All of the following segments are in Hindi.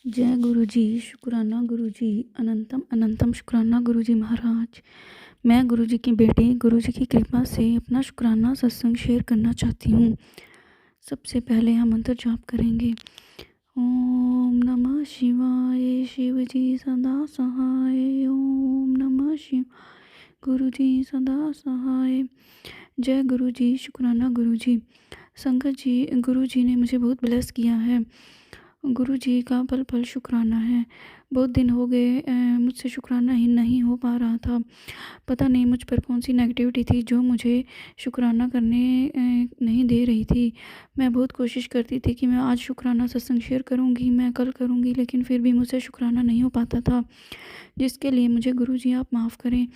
जय गुरु जी, शुक्राना गुरु जी, अनंतम अनंतम शुक्राना गुरु जी महाराज। मैं गुरु जी की बेटी गुरु जी की कृपा से अपना शुक्राना सत्संग शेयर करना चाहती हूँ। सबसे पहले हम मंत्र जाप करेंगे। ओम नमः शिवाय, शिव जी सदा सहाय। ओम नमः शिव, गुरु जी सदा सहाय। जय गुरु जी, शुक्राना गुरु जी। संगत जी, गुरु जी ने मुझे बहुत ब्लेस किया है। गुरु जी का पल पल शुक्राना है। बहुत दिन हो गए मुझसे शुक्राना ही नहीं हो पा रहा था। पता नहीं मुझ पर कौन सी नेगेटिविटी थी जो मुझे शुक्राना करने नहीं दे रही थी। मैं बहुत कोशिश करती थी कि मैं आज शुक्राना सत्संग शेयर करूँगी, मैं कल करूँगी, लेकिन फिर भी मुझसे शुक्राना नहीं हो पाता था, जिसके लिए मुझे गुरु जी आप माफ़ करें।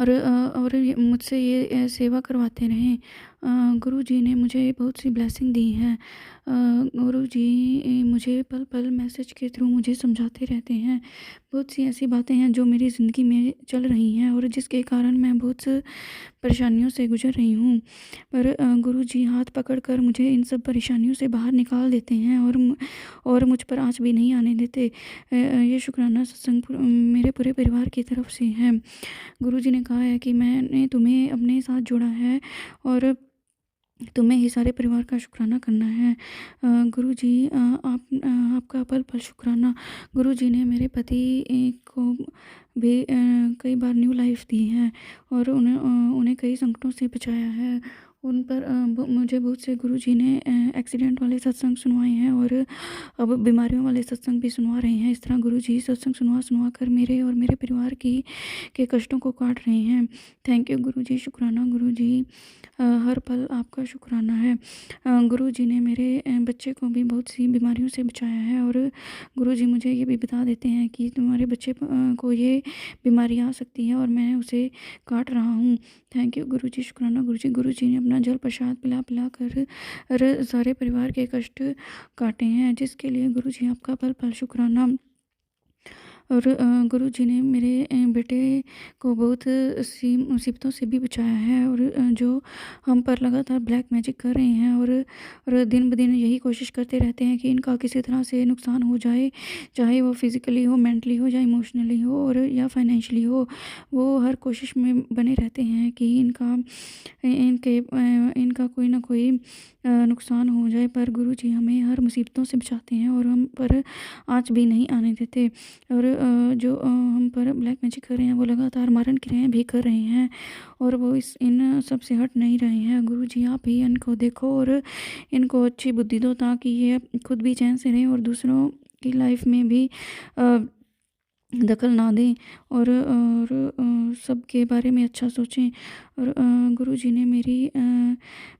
और मुझसे ये सेवा करवाते रहें। गुरु जी ने मुझे बहुत सी ब्लेसिंग दी है। गुरु जी मुझे पल पल मैसेज के थ्रू मुझे समझाते रहते हैं। बहुत सी ऐसी बातें हैं जो मेरी ज़िंदगी में चल रही हैं और जिसके कारण मैं बहुत परेशानियों से गुजर रही हूँ। पर गुरु जी हाथ पकड़कर मुझे इन सब परेशानियों से बाहर निकाल देते हैं और मुझ पर आँच भी नहीं आने देते। ये शुक्राना सत्संग मेरे पूरे परिवार की तरफ से है। गुरु जी ने कहा है कि मैंने तुम्हें अपने साथ जोड़ा है और तुम्हें ही सारे परिवार का शुक्राना करना है। गुरु जी आपका पल पल शुक्राना। गुरु जी ने मेरे पति को भी कई बार न्यू लाइफ दी है और उन्हें कई संकटों से बचाया है। उन पर मुझे बहुत से गुरु जी ने एक्सीडेंट वाले सत्संग सुनवाए हैं और अब बीमारियों वाले सत्संग भी सुनवा रहे हैं। इस तरह गुरु जी सत्संग सुनवा सुनवा कर मेरे और मेरे परिवार की के कष्टों को काट रहे हैं। थैंक यू गुरु जी, शुक्राना गुरु जी। हर पल आपका शुक्राना है। गुरु जी ने मेरे बच्चे को भी बहुत सी बीमारियों से बचाया है और गुरु जी मुझे ये भी बता देते हैं कि तुम्हारे बच्चे को ये बीमारी आ सकती है और मैं उसे काट रहा हूँ। थैंक यू गुरु जी, शुक्राना गुरु जी। गुरु जी ने अपना जल प्रसाद पिला पिला कर सारे परिवार के कष्ट काटे हैं, जिसके लिए गुरु जी आपका पल पल शुक्राना। और गुरु जी ने मेरे बेटे को बहुत सी मुसीबतों से भी बचाया है और जो हम पर लगातार ब्लैक मैजिक कर रहे हैं और दिन ब दिन यही कोशिश करते रहते हैं कि इनका किसी तरह से नुकसान हो जाए, चाहे वो फिज़िकली हो, मेंटली हो, या इमोशनली हो और या फाइनेंशियली हो। वो हर कोशिश में बने रहते हैं कि इनका कोई ना कोई नुकसान हो जाए, पर गुरु जी हमें हर मुसीबतों से बचाते हैं और हम पर आँच भी नहीं आने देते। और जो हम पर ब्लैक मैजिक कर रहे हैं वो लगातार मारन क्रियाएँ भी कर रहे हैं और वो इन सब से हट नहीं रहे हैं। गुरु जी आप ही इनको देखो और इनको अच्छी बुद्धि दो ताकि ये खुद भी चैन से रहें और दूसरों की लाइफ में भी अ, दखल ना दें और सबके बारे में अच्छा सोचें। और गुरु जी ने मेरी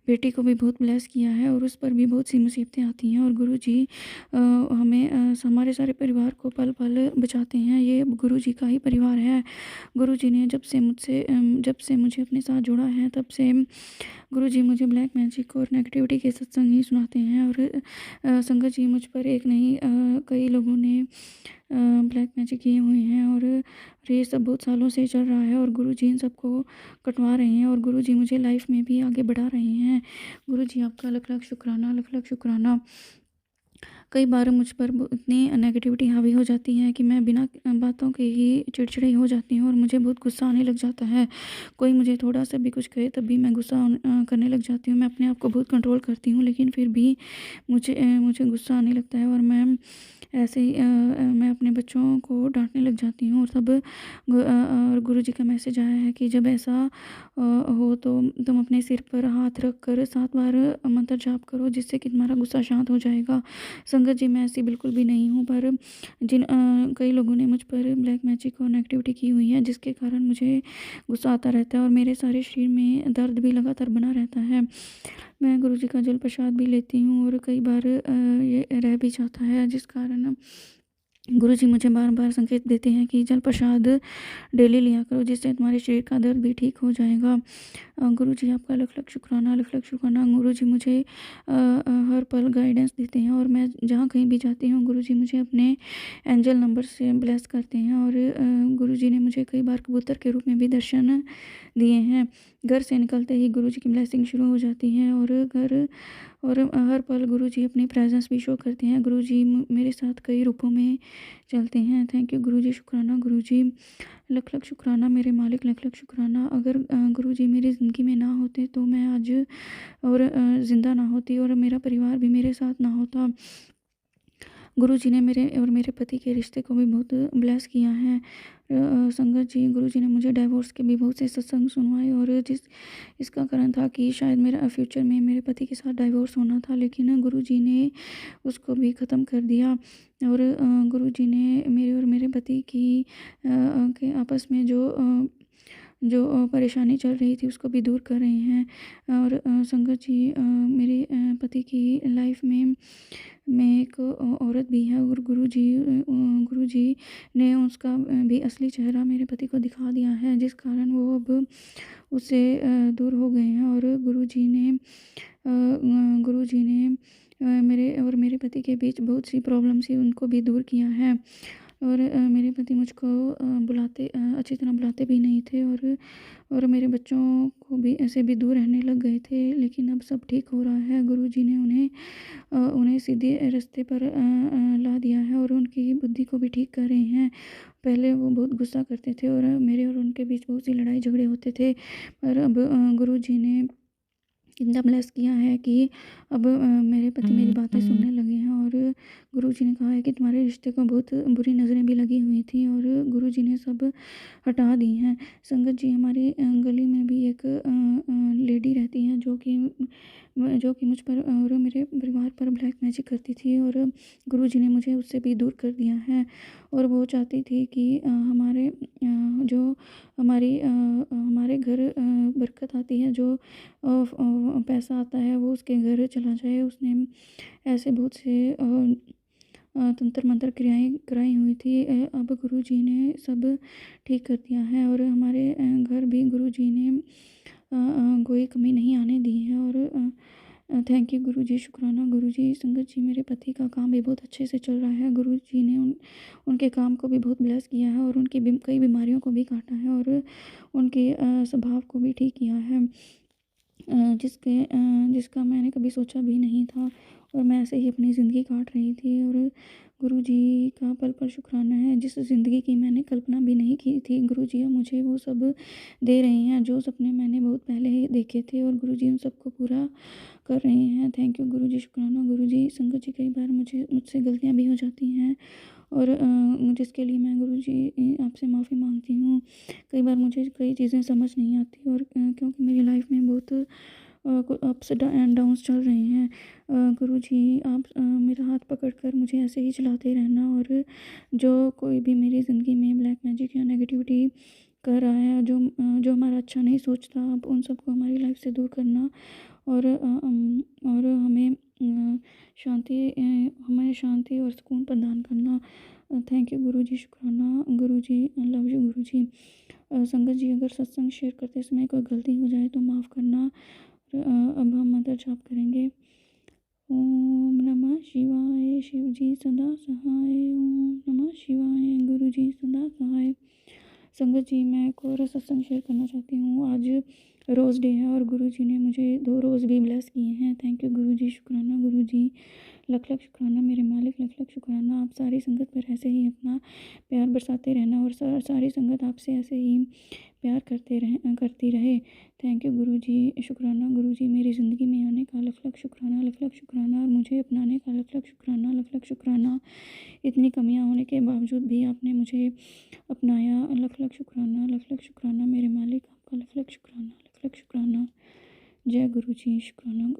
बेटी को भी बहुत ब्लेस किया है और उस पर भी बहुत सी मुसीबतें आती हैं और गुरु जी हमें हमारे सारे परिवार को पल पल बचाते हैं। ये गुरु जी का ही परिवार है। गुरु जी ने जब से मुझे अपने साथ जोड़ा है तब से गुरु जी मुझे ब्लैक मैजिक और नेगेटिविटी के सत्संग ही सुनाते हैं और संगत जी मुझ पर एक नहीं कई लोगों ने ब्लैक मैजिक किए हुए हैं और ये सब बहुत सालों से चल रहा है और गुरु जी इन सबको कटवा रहे हैं और गुरु जी मुझे लाइफ में भी आगे बढ़ा रहे हैं। गुरु जी आपका लख लख शुक्राना, लख लख शुक्राना। कई बार मुझ पर इतनी नेगेटिविटी हावी हो जाती है कि मैं बिना बातों के ही चिड़चिड़ी हो जाती हूँ और मुझे बहुत गुस्सा आने लग जाता है। कोई मुझे थोड़ा सा भी कुछ कहे तब भी मैं गुस्सा करने लग जाती हूँ। मैं अपने आप को बहुत कंट्रोल करती हूँ, लेकिन फिर भी मुझे गुस्सा आने लगता है और मैं ऐसे ही मैं अपने बच्चों को डांटने लग जाती हूँ। और तब और गुरु जी का मैसेज आया है कि जब ऐसा हो तो तुम अपने सिर पर हाथ रख कर 7 बार मंत्र जाप करो, जिससे कि तुम्हारा गुस्सा शांत हो जाएगा। संगत जी मैं ऐसी बिल्कुल भी नहीं हूँ, पर कई लोगों ने मुझ पर ब्लैक मैजिक और नेगेटिविटी की हुई है, जिसके कारण मुझे गुस्सा आता रहता है और मेरे सारे शरीर में दर्द भी लगातार बना रहता है। मैं गुरु जी का जल प्रसाद भी लेती हूँ और कई बार ये रह भी जाता है, जिस कारण गुरु जी मुझे बार बार संकेत देते हैं कि जल प्रसाद डेली लिया करो, जिससे तुम्हारे शरीर का दर्द भी ठीक हो जाएगा। गुरुजी आपका लख-लख शुक्राना, लख-लख शुक्राना। गुरुजी मुझे हर पल गाइडेंस देते हैं और मैं जहाँ कहीं भी जाती हूँ गुरुजी मुझे अपने एंजल नंबर से ब्लेस करते हैं। और गुरुजी ने मुझे कई बार कबूतर के रूप में भी दर्शन दिए हैं। घर से निकलते ही गुरुजी की ब्लेसिंग शुरू हो जाती है और हर पल गुरुजी अपनी प्रेजेंस भी शो करते हैं। गुरुजी मेरे साथ कई रूपों में चलते हैं। थैंक यू गुरुजी, शुक्राना गुरुजी, लख लख शुक्राना मेरे मालिक, लख लख शुक्राना। अगर गुरुजी मेरी ज़िंदगी में ना होते तो मैं आज और ज़िंदा ना होती और मेरा परिवार भी मेरे साथ ना होता। गुरुजी ने मेरे और मेरे पति के रिश्ते को भी बहुत ब्लेस किया है। संगत जी, गुरुजी ने मुझे डाइवोर्स के भी बहुत से सत्संग सुनवाए और इसका कारण था कि शायद मेरा फ्यूचर में मेरे पति के साथ डाइवोर्स होना था, लेकिन गुरुजी ने उसको भी ख़त्म कर दिया। और गुरुजी ने मेरे और मेरे पति की के आपस में जो परेशानी चल रही थी उसको भी दूर कर रहे हैं। और संगत जी, मेरे पति की लाइफ में एक औरत भी है और गुरुजी ने उसका भी असली चेहरा मेरे पति को दिखा दिया है, जिस कारण वो अब उससे दूर हो गए हैं। और गुरुजी ने मेरे और मेरे पति के बीच बहुत सी प्रॉब्लम्स थी उनको भी दूर किया है। और मेरे पति मुझको अच्छी तरह बुलाते भी नहीं थे और मेरे बच्चों को भी ऐसे भी दूर रहने लग गए थे, लेकिन अब सब ठीक हो रहा है। गुरुजी ने उन्हें सीधे रास्ते पर ला दिया है और उनकी बुद्धि को भी ठीक कर रहे हैं। पहले वो बहुत गुस्सा करते थे और मेरे और उनके बीच बहुत सी लड़ाई झगड़े होते थे, पर अब गुरुजी ने इतना ब्लेस किया है कि अब मेरे पति मेरी बातें सुनने लगे हैं। और गुरुजी ने कहा है कि तुम्हारे रिश्ते को बहुत बुरी नज़रें भी लगी हुई थी और गुरुजी ने सब हटा दी हैं। संगत जी, हमारी गली में भी एक लेडी रहती हैं जो कि मुझ पर और मेरे परिवार पर ब्लैक मैजिक करती थी और गुरुजी ने मुझे उससे भी दूर कर दिया है। और वो चाहती थी कि हमारे घर बरकत आती है, जो पैसा आता है वो उसके घर चला जाए। उसने ऐसे बहुत से तंत्र मंत्र क्रियाएं कराई हुई थी। अब गुरुजी ने सब ठीक कर दिया है और हमारे घर भी गुरुजी ने कोई कमी नहीं आने दी है। और थैंक यू गुरुजी, शुक्राना गुरुजी। संगत जी, मेरे पति का काम भी बहुत अच्छे से चल रहा है। गुरुजी ने उनके काम को भी बहुत ब्लेस किया है और उनकी कई बीमारियों को भी काटा है और उनके स्वभाव को भी ठीक किया है, जिसका मैंने कभी सोचा भी नहीं था। और मैं ऐसे ही अपनी ज़िंदगी काट रही थी और गुरुजी का पल पल शुक्राना है, जिस ज़िंदगी की मैंने कल्पना भी नहीं की थी गुरुजी अब मुझे वो सब दे रहे हैं जो सपने मैंने बहुत पहले ही देखे थे और गुरुजी उन सबको पूरा कर रहे हैं। थैंक यू गुरुजी, शुक्राना गुरुजी। संगत जी, कई बार मुझसे गलतियाँ भी हो जाती हैं और जिसके लिए मैं गुरुजी आपसे माफ़ी मांगती हूँ। कई बार मुझे कई चीज़ें समझ नहीं आती और क्योंकि मेरी लाइफ में बहुत अप्स एंड डाउन्स चल रहे हैं। गुरुजी, आप मेरा हाथ पकड़कर मुझे ऐसे ही चलाते रहना और जो कोई भी मेरी ज़िंदगी में ब्लैक मैजिक या नेगेटिविटी कर रहा है, जो हमारा अच्छा नहीं सोचता, आप उन सबको हमारी लाइफ से दूर करना और हमें शांति और सुकून प्रदान करना। थैंक यू गुरुजी, शुक्राना गुरुजी, लव यू गुरुजी। संगत जी, अगर सत्संग शेयर करते समय कोई गलती हो जाए तो माफ़ करना। अब हम मंत्र जाप करेंगे। ओम नमः शिवाय, शिव जी सदा सहाय। ओम नमः शिवाय, गुरु जी सदा सहाय। संगत जी, मैं एक और सत्संग शेयर करना चाहती हूँ। आज रोज़ डे है और गुरुजी ने मुझे 2 रोज़ भी ब्लेस किए हैं। थैंक यू गुरुजी, शुक्राना गुरुजी, लख लख शुक्राना मेरे मालिक, लख लख शुक्राना। आप सारी संगत पर ऐसे ही अपना प्यार बरसाते रहना और सारी संगत आपसे ऐसे ही प्यार करती रहे। थैंक यू गुरुजी, शुक्राना गुरुजी। मेरी ज़िंदगी में आने का लख लख शुक्राना, लख लख शुक्राना, और मुझे अपनाने का लख लख शुक्राना, लख लख शुक्राना। इतनी कमियां होने के बावजूद भी आपने मुझे अपनाया, लख लख शुक्राना, लख लख शुक्राना मेरे मालिक, आपका लख लख शुक्राना, लख लख शुक्राना। जय गुरु जी, शुक्राना।